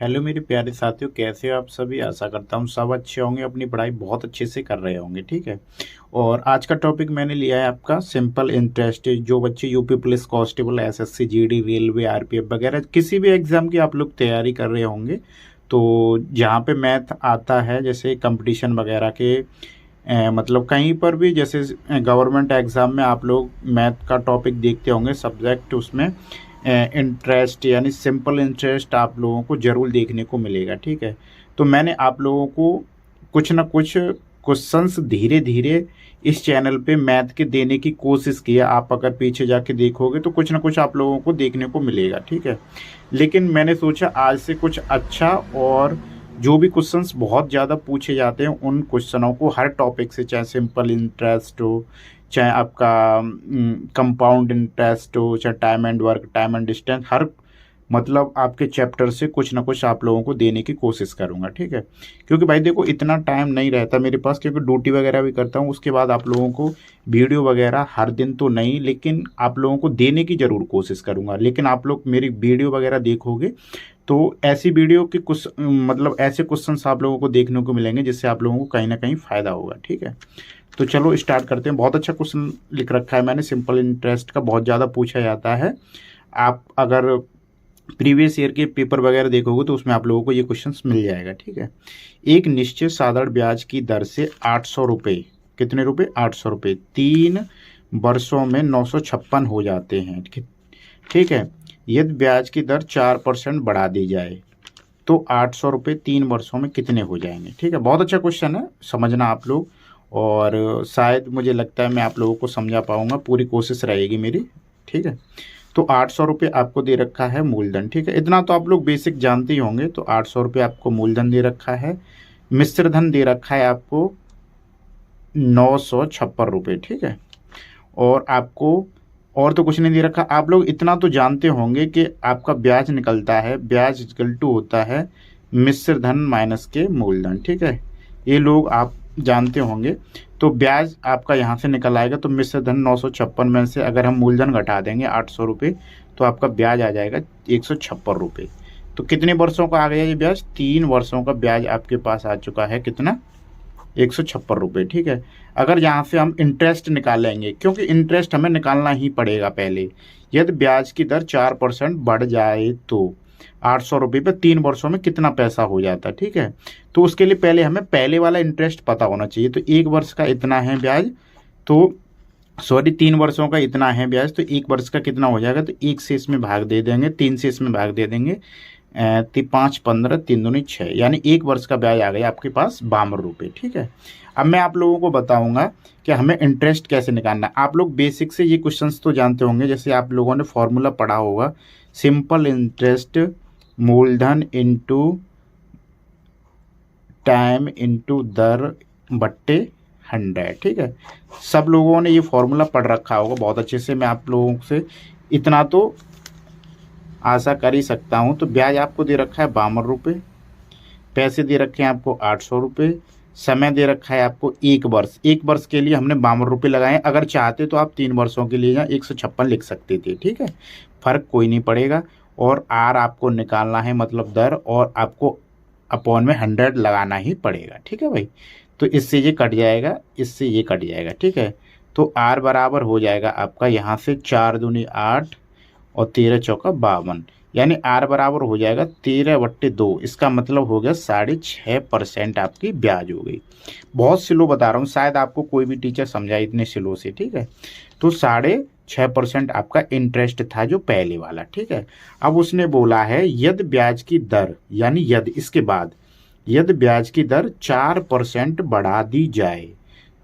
Hello मेरे प्यारे साथियों, कैसे हो आप सभी। आशा करता हूँ सब अच्छे होंगे, अपनी पढ़ाई बहुत अच्छे से कर रहे होंगे। ठीक है। और आज का टॉपिक मैंने लिया है आपका सिंपल इंटरेस्ट। जो बच्चे UP police constable, SSC, GD, railway, RPF वगैरह किसी भी एग्जाम की आप लोग तैयारी कर रहे होंगे, तो जहाँ पे मैथ आता है, जैसे कंपटीशन वगैरह के मतलब कहीं पर भी, जैसे गवर्नमेंट एग्ज़ाम में आप लोग मैथ का टॉपिक देखते होंगे सब्जेक्ट, उसमें इंटरेस्ट यानी सिंपल इंटरेस्ट आप लोगों को ज़रूर देखने को मिलेगा। ठीक है। तो मैंने आप लोगों को कुछ ना कुछ क्वेश्चंस धीरे धीरे इस चैनल पे मैथ के देने की कोशिश की है। आप अगर पीछे जाके देखोगे तो कुछ ना कुछ आप लोगों को देखने को मिलेगा। ठीक है। लेकिन मैंने सोचा आज से कुछ अच्छा, और जो भी क्वेश्चंस बहुत ज़्यादा पूछे जाते हैं उन क्वेश्चनों को हर टॉपिक से, चाहे सिंपल इंटरेस्ट हो, चाहे आपका कंपाउंड इंटरेस्ट हो, चाहे time and work, time and distance, हर मतलब आपके चैप्टर से कुछ ना कुछ आप लोगों को देने की कोशिश करूंगा। ठीक है। क्योंकि भाई देखो, इतना टाइम नहीं रहता मेरे पास, क्योंकि ड्यूटी वगैरह भी करता हूँ। उसके बाद आप लोगों को वीडियो वगैरह हर दिन तो नहीं, लेकिन आप लोगों को देने की ज़रूर कोशिश करूंगा। लेकिन आप लोग मेरी वीडियो वगैरह देखोगे तो ऐसी वीडियो के कुछ मतलब ऐसे क्वेश्चंस आप लोगों को देखने को मिलेंगे जिससे आप लोगों को कहीं ना कहीं फ़ायदा होगा। ठीक है। तो चलो स्टार्ट करते हैं। बहुत अच्छा क्वेश्चन लिख रखा है मैंने, सिंपल इंटरेस्ट का बहुत ज़्यादा पूछा जाता है। आप अगर प्रीवियस ईयर के पेपर वगैरह देखोगे तो उसमें आप लोगों को ये क्वेश्चंस मिल जाएगा। ठीक है। एक निश्चित साधारण ब्याज की दर से 800 रुपये, कितने रुपए, 800 रुपये 3 वर्षों में 956 हो जाते हैं। ठीक है। यदि ब्याज की दर 4% बढ़ा दी जाए तो 800 रुपये 3 वर्षों में कितने हो जाएंगे। ठीक है। बहुत अच्छा क्वेश्चन है, समझना आप लोग। और शायद मुझे लगता है मैं आप लोगों को समझा पाऊंगा, पूरी कोशिश रहेगी मेरी। ठीक है। तो 800 रुपये आपको दे रखा है मूलधन। ठीक है। इतना तो आप लोग बेसिक जानते ही होंगे। तो 800 रुपये आपको मूलधन दे रखा है। मिश्र धन दे रखा है आपको 956 रुपये। ठीक है। और आपको और तो कुछ नहीं दे रखा। आप लोग इतना तो जानते होंगे कि आपका ब्याज निकलता है, ब्याज इक्वल टू होता है मिश्र धन माइनस के मूलधन। ठीक है। ये लोग आप जानते होंगे। तो ब्याज आपका यहाँ से निकल आएगा। तो मिश्र धन 956 में से अगर हम मूलधन घटा देंगे 800 रुपये, तो आपका ब्याज आ जाएगा 156 रुपये। तो कितने वर्षों का आ गया ये ब्याज, 3 वर्षों का ब्याज आपके पास आ चुका है। कितना, 156 रुपये। ठीक है। अगर यहाँ से हम इंटरेस्ट निकालेंगे, क्योंकि इंटरेस्ट हमें निकालना ही पड़ेगा पहले। यदि ब्याज की दर 4% बढ़ जाए तो 800 रुपये पे 3 वर्षों में कितना पैसा हो जाता है। ठीक है। तो उसके लिए पहले हमें पहले वाला इंटरेस्ट पता होना चाहिए। तो 1 वर्ष का इतना है ब्याज, तो सॉरी 3 वर्षों का इतना है ब्याज, तो 1 वर्ष का कितना हो जाएगा। तो 1 से इसमें भाग दे देंगे, 3 से इसमें भाग दे देंगे। 5 15 3 दूनी 6, यानी 1 वर्ष का ब्याज आ गया आपके पास 52 रुपये। ठीक है। अब मैं आप लोगों को बताऊंगा कि हमें इंटरेस्ट कैसे निकालना है। आप लोग बेसिक से ये क्वेश्चंस तो जानते होंगे, जैसे आप लोगों ने फॉर्मूला पढ़ा होगा, सिंपल इंटरेस्ट मूलधन इंटू टाइम इंटू दर बट्टे 100। ठीक है। सब लोगों ने ये फॉर्मूला पढ़ रखा होगा बहुत अच्छे से। मैं आप लोगों से इतना तो आशा कर ही सकता हूँ। तो ब्याज आपको दे रखा है 52 रुपये, पैसे दे रखे हैं आपको 800 रुपये, समय दे रखा है आपको 1 वर्ष। 1 वर्ष के लिए हमने 52 रुपये लगाए। अगर चाहते तो आप 3 वर्षों के लिए 156 लिख सकते थे। ठीक है। फर्क कोई नहीं पड़ेगा। और आर आपको निकालना है, मतलब दर, और आपको अपॉन में 100 लगाना ही पड़ेगा। ठीक है भाई। तो इससे ये कट जाएगा, इससे ये कट जाएगा। ठीक है। तो आर बराबर हो जाएगा आपका यहाँ से 4 दूनी 8 और 13 चौका 52, यानी आर बराबर हो जाएगा 13/2। इसका मतलब हो गया 6.5% आपकी ब्याज हो गई। बहुत स्लो बता रहा हूँ, शायद आपको कोई भी टीचर समझाए इतने स्लो से। ठीक है। तो 6.5% आपका इंटरेस्ट था जो पहले वाला। ठीक है। अब उसने बोला है यदि ब्याज की दर, यानी यदि इसके बाद यदि ब्याज की दर 4% बढ़ा दी जाए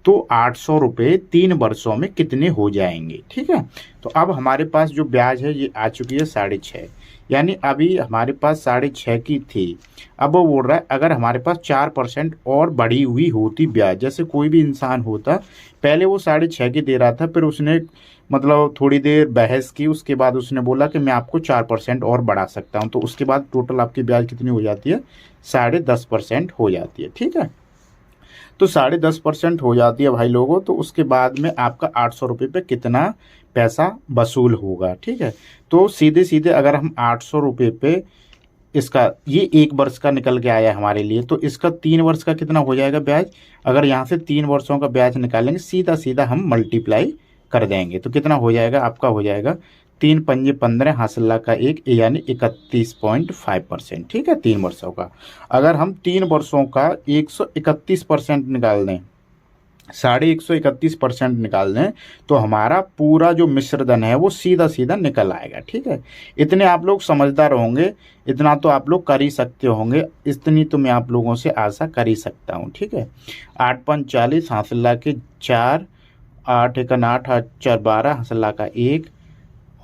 तो 800 रुपये 3 वर्षों में कितने हो जाएंगे। ठीक है। तो अब हमारे पास जो ब्याज है ये आ चुकी है 6.5, यानी अभी हमारे पास 6.5 की थी। अब वो बोल रहा है अगर हमारे पास 4% और बढ़ी हुई होती ब्याज, जैसे कोई भी इंसान होता, पहले वो 6.5 की दे रहा था, फिर उसने मतलब थोड़ी देर बहस की, उसके बाद उसने बोला कि मैं आपको 4% और बढ़ा सकता हूँ। तो उसके बाद टोटल आपकी ब्याज कितनी हो जाती है, 10.5% हो जाती है। ठीक है। तो 10.5% हो जाती है भाई लोगों। तो उसके बाद में आपका 800 रुपये पे कितना पैसा वसूल होगा। ठीक है। तो सीधे सीधे अगर हम 800 रुपये पे इसका ये 1 वर्ष का निकल के आया हमारे लिए, तो इसका 3 वर्ष का कितना हो जाएगा ब्याज। अगर यहाँ से 3 वर्षों का ब्याज निकालेंगे सीधा सीधा हम मल्टीप्लाई कर देंगे तो कितना हो जाएगा आपका, हो जाएगा 3×5 = 15 हासिल का 1 यानी 31.5%। ठीक है, 3 वर्षों का। अगर हम 3 वर्षों का 131% निकाल दें, 131% निकाल दें तो हमारा पूरा जो मिश्र धन है वो सीधा सीधा निकल आएगा। ठीक है, इतने आप लोग समझदार होंगे, इतना तो आप लोग कर ही सकते होंगे, इतनी तो मैं आप लोगों से आशा कर ही सकता हूँ। ठीक है, 8×5 = 40 हासिल के 4, 8×1 = 8, 8×4 = 12 हासिल का 1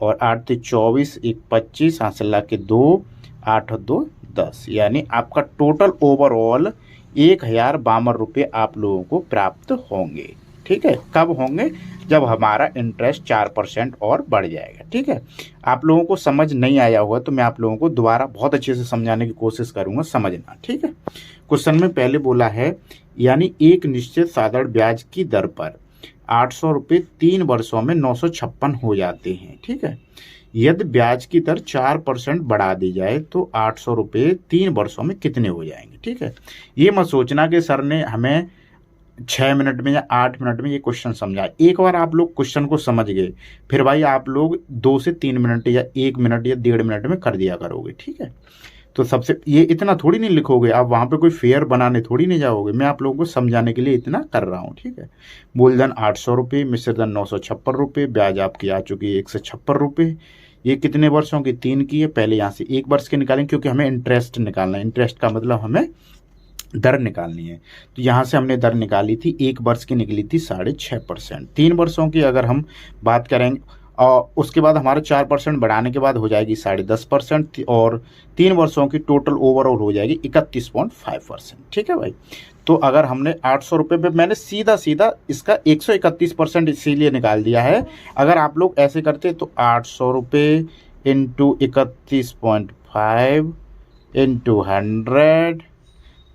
और 8×3 = 24, 1×25 हासिल के 2, 8×2 = 10 यानी आपका टोटल ओवरऑल 1052 रुपये आप लोगों को प्राप्त होंगे। ठीक है, कब होंगे, जब हमारा इंटरेस्ट 4% और बढ़ जाएगा। ठीक है, आप लोगों को समझ नहीं आया होगा तो मैं आप लोगों को दोबारा बहुत अच्छे से समझाने की कोशिश करूंगा, समझना। ठीक है, क्वेश्चन में पहले बोला है यानी एक निश्चित साधारण ब्याज की दर पर 800 रुपये 3 वर्षों में 956 हो जाते हैं। ठीक है, यदि ब्याज की दर 4% बढ़ा दी जाए तो 800 रुपये 3 वर्षों में कितने हो जाएंगे। ठीक है, ये मत सोचना कि सर ने हमें 6 मिनट में या 8 मिनट में ये क्वेश्चन समझा। एक बार आप लोग क्वेश्चन को समझ गए फिर भाई आप लोग 2 से 3 मिनट या 1 मिनट या 1.5 मिनट में कर दिया करोगे। ठीक है, तो सबसे ये इतना थोड़ी नहीं लिखोगे आप, वहाँ पे कोई फेयर बनाने थोड़ी नहीं जाओगे, मैं आप लोगों को समझाने के लिए इतना कर रहा हूँ। ठीक है, मूलधन 800 रुपये, मिश्रधन 956 रुपये, ब्याज आपकी आ चुकी है 156 रुपये। ये कितने वर्षों की, 3 की है। पहले यहाँ से 1 वर्ष के निकालेंगे क्योंकि हमें इंटरेस्ट निकालना है, इंटरेस्ट का मतलब हमें दर निकालनी है। तो यहाँ से हमने दर निकाली थी, 1 वर्ष की निकली थी 6.5%। 3 वर्षों की अगर हम बात करेंगे और उसके बाद हमारा 4% बढ़ाने के बाद हो जाएगी 10.5% और 3 वर्षों की टोटल ओवरऑल हो जाएगी 31.5%। ठीक है भाई, तो अगर हमने 800 रुपये पे मैंने सीधा सीधा इसका 131% इसीलिए निकाल दिया है। अगर आप लोग ऐसे करते तो 800 रुपये into 31.5 into 100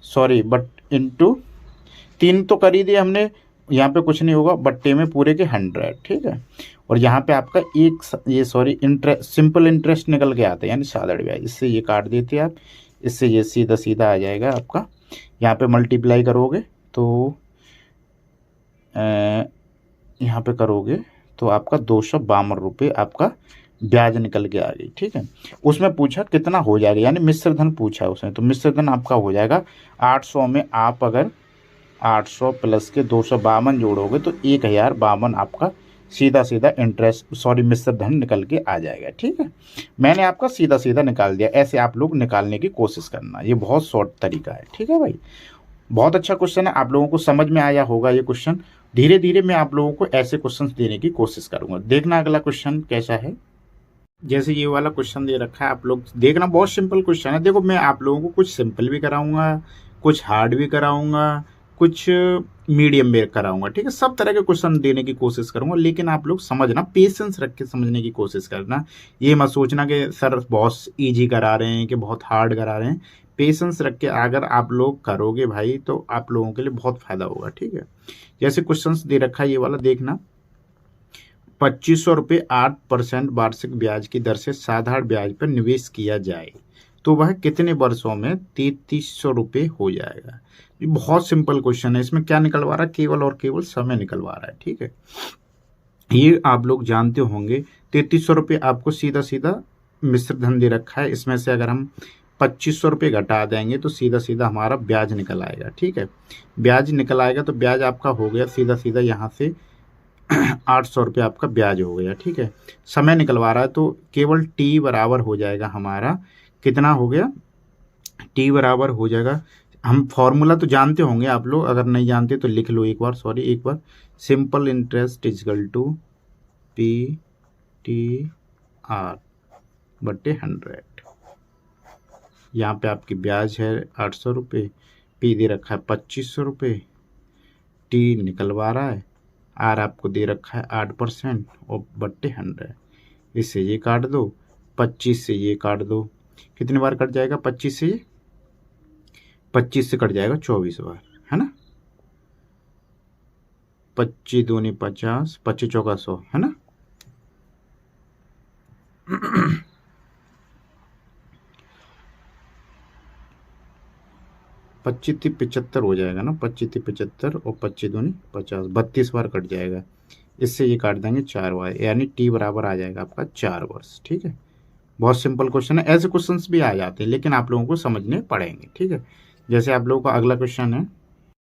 sorry but into 3 तो कर ही दिया हमने, यहाँ पे कुछ नहीं होगा, बट्टे में पूरे के 100। ठीक है, और यहाँ पे आपका इंटरेस्ट सिंपल इंटरेस्ट निकल के आता है यानी साधारण ब्याज। इससे ये काट देते आप, इससे ये सीधा सीधा आ जाएगा आपका। यहाँ पे मल्टीप्लाई करोगे तो यहाँ पे करोगे तो आपका 252 रुपये आपका ब्याज निकल के आ गई। ठीक है, उसमें पूछा कितना हो जाएगा यानी मिश्रधन पूछा उसने, तो मिश्रधन आपका हो जाएगा 800 में आप अगर 800 प्लस के 252 जोड़ोगे तो 1052 आपका सीधा सीधा मिश्रधन निकल के आ जाएगा। ठीक है, मैंने आपका सीधा सीधा निकाल दिया, ऐसे आप लोग निकालने की कोशिश करना, ये बहुत शॉर्ट तरीका है। ठीक है भाई, बहुत अच्छा क्वेश्चन है, आप लोगों को समझ में आया होगा ये क्वेश्चन। धीरे धीरे मैं आप लोगों को ऐसे क्वेश्चन देने की कोशिश करूंगा। देखना अगला क्वेश्चन कैसा है। जैसे ये वाला क्वेश्चन दे रखा है, आप लोग देखना, बहुत सिंपल क्वेश्चन है। देखो मैं आप लोगों को कुछ सिंपल भी कराऊंगा, कुछ हार्ड भी कराऊंगा, कुछ मीडियम में कराऊंगा। ठीक है, सब तरह के क्वेश्चन देने की कोशिश करूंगा, लेकिन आप लोग समझना, पेशेंस रख के समझने की कोशिश करना। ये मत सोचना कि सर बहुत इजी करा रहे हैं कि बहुत हार्ड करा रहे हैं। पेशेंस रख के अगर आप लोग करोगे भाई तो आप लोगों के लिए बहुत फायदा होगा। ठीक है, जैसे क्वेश्चन दे रखा है ये वाला देखना, 2500 रुपये 8% वार्षिक ब्याज की दर से साधारण ब्याज पर निवेश किया जाए तो वह कितने वर्षों में 3300 रुपये हो जाएगा। ये बहुत सिंपल क्वेश्चन है, इसमें क्या निकलवा रहा है, केवल और केवल समय निकलवा रहा है। ठीक है, ये आप लोग जानते होंगे। 3300 रुपये आपको सीधा सीधा मिश्र धन दे रखा है, इसमें से अगर हम 2500 रुपये घटा देंगे तो सीधा सीधा हमारा ब्याज निकल आएगा। ठीक है, ब्याज निकल आएगा तो ब्याज आपका हो गया सीधा सीधा यहाँ से 800 रुपये आपका ब्याज हो गया। ठीक है, समय निकलवा रहा है तो केवल टी बराबर हो जाएगा हमारा, कितना हो गया, टी बराबर हो जाएगा, हम फॉर्मूला तो जानते होंगे आप लोग, अगर नहीं जानते तो लिख लो एक बार, simple interest is equal to P T R बटे 100। यहाँ पे आपकी ब्याज है 800 रुपये, पी दे रखा है 2500 रुपये, टी निकलवा रहा है, आर आपको दे रखा है 8% और बट्टे 100। इससे ये काट दो, 25 से ये काट दो, कितनी बार कट जाएगा, 25 से 25 से कट जाएगा 24 बार, है ना। 25 दूनी 50, 25 चौका 100, है ना। 25 × 75 हो जाएगा ना, 25 × 75 और 25 दूनी 50, 32 बार कट जाएगा। इससे ये काट देंगे 4 बार, यानी टी बराबर आ जाएगा आपका 4 वर्ष। ठीक है, बहुत सिंपल क्वेश्चन है। ऐसे क्वेश्चंस भी आ जाते हैं लेकिन आप लोगों को समझने पड़ेंगे। ठीक है, जैसे आप लोगों का अगला क्वेश्चन है,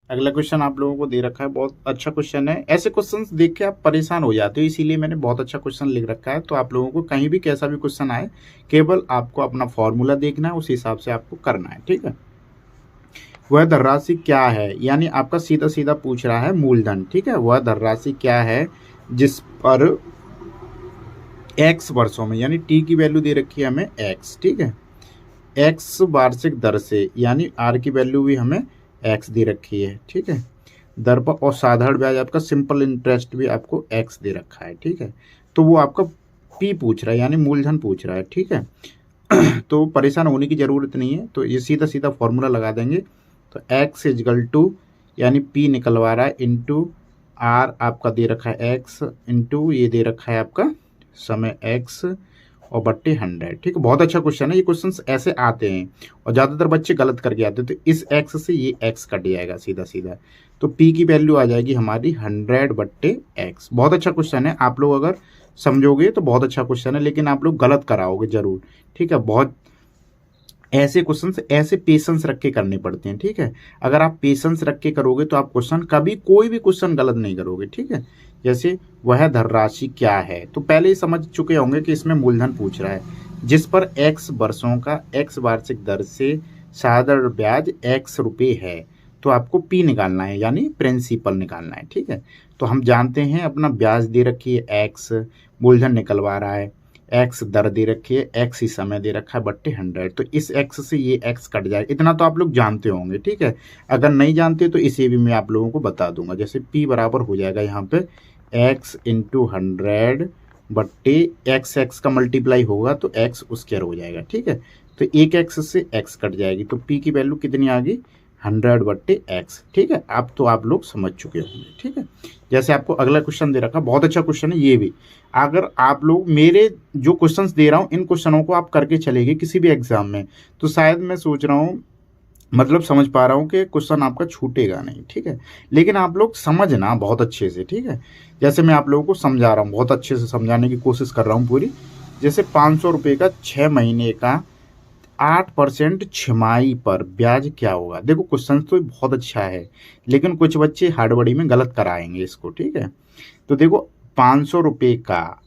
अगला क्वेश्चन आप लोगों को दे रखा है, बहुत अच्छा क्वेश्चन है। ऐसे क्वेश्चंस देख के आप परेशान हो जाते हो, इसीलिए मैंने बहुत अच्छा क्वेश्चन लिख रखा है। तो आप लोगों को कहीं भी कैसा भी क्वेश्चन आए, केवल आपको अपना फॉर्मूला देखना है, उस हिसाब से आपको करना है। ठीक है, वह धनराशि क्या है, यानी आपका सीधा सीधा पूछ रहा है मूलधन। ठीक है, वह धनराशि क्या है जिस पर x वर्षों में, यानी t की वैल्यू दे रखी है हमें x। ठीक है, x वार्षिक दर से, यानी r की वैल्यू भी हमें x दे रखी है। ठीक है, दर पर, और साधारण ब्याज आपका सिंपल इंटरेस्ट भी आपको x दे रखा है। ठीक है, तो वो आपका p पूछ रहा है, यानी मूलधन पूछ रहा है। ठीक है, तो परेशान होने की ज़रूरत नहीं है, तो ये सीधा सीधा फॉर्मूला लगा देंगे। तो x इजकल टू, यानी p निकलवा रहा है, इंटू r आपका दे रखा है x, इंटू ये दे रखा है आपका समय x और बट्टे 100। ठीक है, बहुत अच्छा क्वेश्चन है। ये क्वेश्चंस ऐसे आते हैं और ज़्यादातर बच्चे गलत करके आते हैं। तो इस x से ये x कट जाएगा सीधा सीधा, तो p की वैल्यू आ जाएगी हमारी 100/x। बहुत अच्छा क्वेश्चन है, आप लोग अगर समझोगे तो बहुत अच्छा क्वेश्चन है, लेकिन आप लोग गलत कराओगे जरूर। ठीक है, बहुत ऐसे क्वेश्चंस ऐसे पेशेंस रख के करने पड़ते हैं। ठीक है, अगर आप पेशेंस रख के करोगे तो आप क्वेश्चन कभी कोई भी क्वेश्चन गलत नहीं करोगे। ठीक है, जैसे वह धनराशि क्या है, तो पहले ही समझ चुके होंगे कि इसमें मूलधन पूछ रहा है, जिस पर x वर्षों का x वार्षिक दर से साधारण ब्याज x रुपये है। तो आपको p निकालना है, यानी प्रिंसिपल निकालना है। ठीक है, तो हम जानते हैं अपना ब्याज दे रखी है x, मूलधन निकलवा रहा है, x दर दे रखी है, x ही समय दे रखा है, बट्टे 100। तो इस x से ये x कट जाए, इतना तो आप लोग जानते होंगे। ठीक है, अगर नहीं जानते तो इसे भी मैं आप लोगों को बता दूंगा। जैसे p बराबर हो जाएगा यहाँ पे x इंटू 100 बट्टे x का मल्टीप्लाई होगा तो x स्क्वायर हो जाएगा। ठीक है, तो एक x से x कट जाएगी, तो p की वैल्यू कितनी आ गई, 100/x। ठीक है, अब तो आप लोग समझ चुके होंगे। ठीक है, जैसे आपको अगला क्वेश्चन दे रखा, बहुत अच्छा क्वेश्चन है ये भी। अगर आप लोग मेरे जो क्वेश्चंस दे रहा हूँ, इन क्वेश्चनों को आप करके चलेंगे किसी भी एग्जाम में, तो शायद मैं सोच रहा हूँ, मतलब समझ पा रहा हूँ कि क्वेश्चन आपका छूटेगा नहीं। ठीक है, लेकिन आप लोग समझना बहुत अच्छे से। ठीक है, जैसे मैं आप लोगों को समझा रहा हूँ, बहुत अच्छे से समझाने की कोशिश कर रहा हूँ पूरी। जैसे 500 रुपये का 6 महीने का 8% छमाही पर ब्याज क्या होगा। देखो क्वेश्चन तो बहुत अच्छा है, लेकिन कुछ बच्चे हड़बड़ी में गलत कराएंगे इसको। ठीक है, तो देखो 500 रुपये का,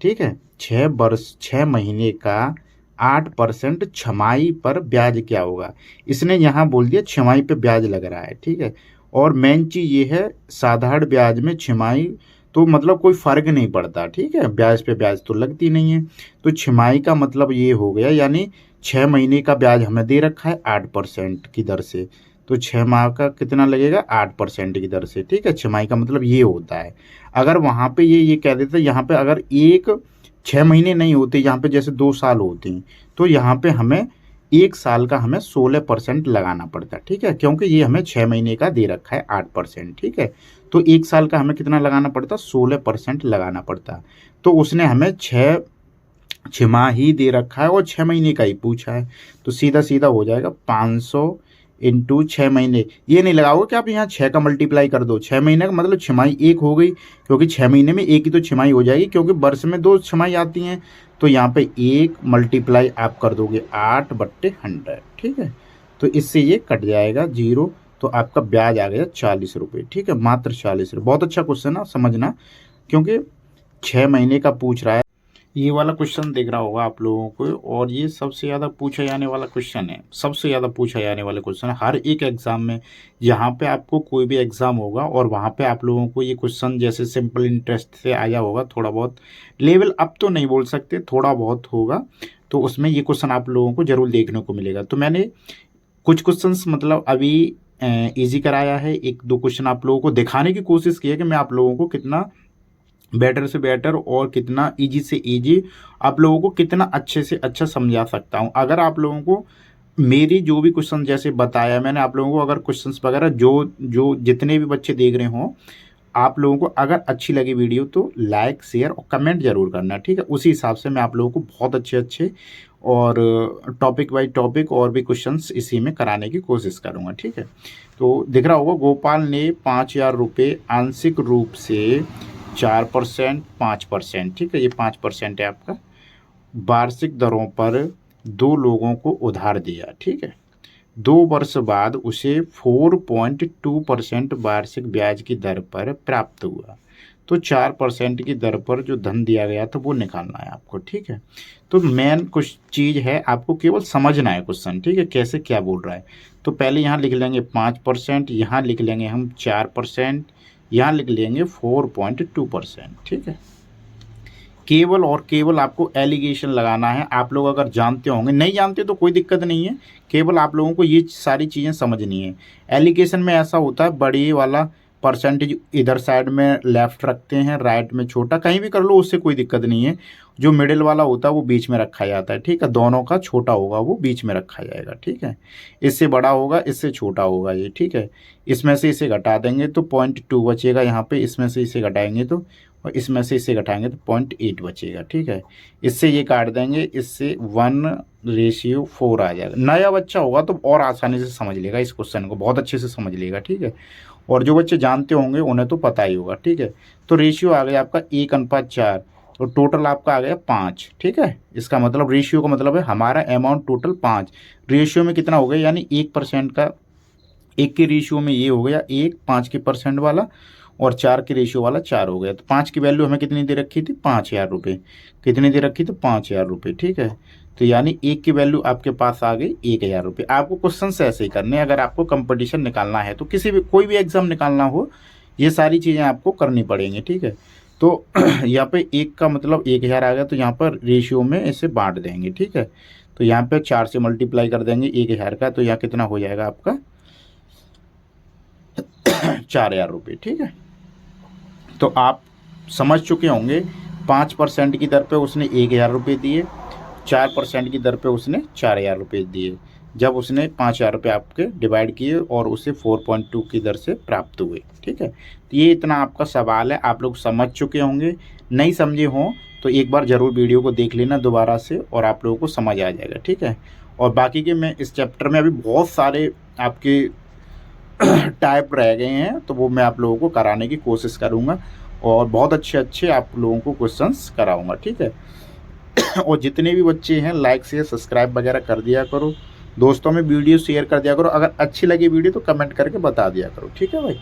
ठीक है, 6 महीने का 8% छमाही पर ब्याज क्या होगा। इसने यहाँ बोल दिया छमाही पे ब्याज लग रहा है। ठीक है, और मेन चीज़ ये है, साधारण ब्याज में छमाही तो मतलब कोई फर्क नहीं पड़ता। ठीक है, ब्याज पे ब्याज तो लगती नहीं है, तो छमाही का मतलब ये हो गया, यानी 6 महीने का ब्याज हमें दे रखा है 8% की दर से, तो 6 माह का कितना लगेगा, 8% की दर से। ठीक है, छमाही का मतलब ये होता है। अगर वहाँ पे ये कह देते, यहाँ पे अगर 6 महीने नहीं होते, यहाँ पे जैसे 2 साल होते हैं, तो यहाँ पे हमें 1 साल का हमें 16% लगाना पड़ता है। ठीक है, क्योंकि ये हमें 6 महीने का दे रखा है 8%। ठीक है, तो 1 साल का हमें कितना लगाना पड़ता, 16% लगाना पड़ता। तो उसने हमें 6 माह ही दे रखा है और 6 महीने का ही पूछा है, तो सीधा सीधा हो जाएगा 500 इंटू 6 महीने। ये नहीं लगाओगे कि आप यहाँ 6 का मल्टीप्लाई कर दो, 6 महीने का मतलब छमाही 1 हो गई, क्योंकि 6 महीने में एक ही तो छमाही हो जाएगी, क्योंकि वर्ष में 2 छमाही आती हैं। तो यहाँ पे 1 मल्टीप्लाई आप कर दोगे 8/100। ठीक है, तो इससे ये कट जाएगा 0, तो आपका ब्याज आ गया 40 रुपये। ठीक है, मात्र 40 रुपये। बहुत अच्छा क्वेश्चन है, समझना, क्योंकि 6 महीने का पूछ रहा है। ये वाला क्वेश्चन देख रहा होगा आप लोगों को, और ये सबसे ज़्यादा पूछा जाने वाला क्वेश्चन है, सबसे ज़्यादा पूछा जाने वाला क्वेश्चन है हर एक एग्ज़ाम में। यहाँ पे आपको कोई भी एग्ज़ाम होगा और वहाँ पे आप लोगों को ये क्वेश्चन जैसे सिंपल इंटरेस्ट से आया होगा, थोड़ा बहुत लेवल अप तो नहीं बोल सकते, थोड़ा बहुत होगा, तो उसमें ये क्वेश्चन आप लोगों को ज़रूर देखने को मिलेगा। तो मैंने कुछ क्वेश्चंस मतलब अभी ईजी कराया है, 1-2 क्वेश्चन आप लोगों को दिखाने की कोशिश की है कि मैं आप लोगों को कितना बेटर से बेटर और कितना इजी से इजी आप लोगों को कितना अच्छे से अच्छा समझा सकता हूं। अगर आप लोगों को मेरी जो भी क्वेश्चन जैसे बताया मैंने आप लोगों को, अगर क्वेश्चंस वगैरह जो जो जितने भी बच्चे देख रहे हों, आप लोगों को अगर अच्छी लगी वीडियो तो लाइक शेयर और कमेंट जरूर करना। ठीक है, उसी हिसाब से मैं आप लोगों को बहुत अच्छे अच्छे और टॉपिक बाय टॉपिक और भी क्वेश्चंस इसी में कराने की कोशिश करूँगा, ठीक है। तो दिख रहा होगा, गोपाल ने 5,000 रुपये आंशिक रूप से 4%, 5%, ठीक है, ये 5% है आपका, वार्षिक दरों पर 2 लोगों को उधार दिया, ठीक है। 2 वर्ष बाद उसे 4.2% वार्षिक ब्याज की दर पर प्राप्त हुआ। तो 4% की दर पर जो धन दिया गया था वो निकालना है आपको, ठीक है। तो मेन कुछ चीज़ है, आपको केवल समझना है क्वेश्चन, ठीक है, कैसे क्या बोल रहा है। तो पहले यहाँ लिख लेंगे 5%, यहाँ लिख लेंगे हम 4%, यहाँ लिख लेंगे 4.2%, ठीक है। केवल और केवल आपको एलिगेशन लगाना है। आप लोग अगर जानते होंगे, नहीं जानते तो कोई दिक्कत नहीं है, केवल आप लोगों को ये सारी चीज़ें समझनी है। एलिगेशन में ऐसा होता है, बड़ी वाला परसेंटेज इधर साइड में लेफ्ट रखते हैं, राइट में छोटा, कहीं भी कर लो, उससे कोई दिक्कत नहीं है। जो मिडिल वाला होता है वो बीच में रखा जाता है, ठीक है। दोनों का छोटा होगा वो बीच में रखा जाएगा, ठीक है। इससे बड़ा होगा, इससे छोटा होगा ये, ठीक है। इसमें से इसे घटा देंगे तो 0.2 बचेगा यहाँ पे, इसमें से इसे घटाएंगे तो, और इसमें से इसे घटाएंगे तो 0.8 बचेगा, ठीक है। इससे ये काट देंगे, इससे 1:4 आ जाएगा। नया बच्चा होगा तो और आसानी से समझ लेगा, इस क्वेश्चन को बहुत अच्छे से समझ लेगा, ठीक है। और जो बच्चे जानते होंगे उन्हें तो पता ही होगा, ठीक है। तो रेशियो आ गया आपका 1:4, तो टोटल आपका आ गया 5, ठीक है। इसका मतलब रेशियो का मतलब है हमारा अमाउंट टोटल 5, रेशियो में कितना हो गया, यानी 1% का, 1 के रेशियो में ये हो गया 1, 5 के % वाला, और 4 के रेशियो वाला 4 हो गया। तो 5 की वैल्यू हमें कितनी दे रखी थी, 5,000 रुपये, कितनी दे रखी थी, 5,000 रुपये, ठीक है। तो यानी 1 की वैल्यू आपके पास आ गई 1,000 रुपये। आपको क्वेश्चन से ऐसे ही करने, अगर आपको कंपटीशन निकालना है तो किसी भी कोई भी एग्जाम निकालना हो, ये सारी चीज़ें आपको करनी पड़ेंगी, ठीक है। तो यहाँ पे 1 का मतलब 1,000 आ गया, तो यहाँ पर रेशियो में इसे बांट देंगे, ठीक है। तो यहाँ पे 4 से मल्टीप्लाई कर देंगे 1,000 का, तो यहाँ कितना हो जाएगा आपका 4,000 रुपये, ठीक है। तो आप समझ चुके होंगे, 5% की दर पे उसने 1,000 रुपये दिए, 4% की दर पे उसने 4,000 रुपये दिए, जब उसने 5,000 रुपये आपके डिवाइड किए और उसे 4.2 की दर से प्राप्त हुए, ठीक है। तो ये इतना आपका सवाल है, आप लोग समझ चुके होंगे। नहीं समझे हों तो एक बार ज़रूर वीडियो को देख लेना दोबारा से, और आप लोगों को समझ आ जाएगा, ठीक है। और बाकी के मैं इस चैप्टर में अभी बहुत सारे आपके टाइप रह गए हैं, तो वो मैं आप लोगों को कराने की कोशिश करूँगा, और बहुत अच्छे अच्छे आप लोगों को क्वेश्चंस कराऊंगा, ठीक है। और जितने भी बच्चे हैं लाइक शेयर सब्सक्राइब वगैरह कर दिया करो, दोस्तों में वीडियो शेयर कर दिया करो, अगर अच्छी लगी वीडियो तो कमेंट करके बता दिया करो, ठीक है भाई।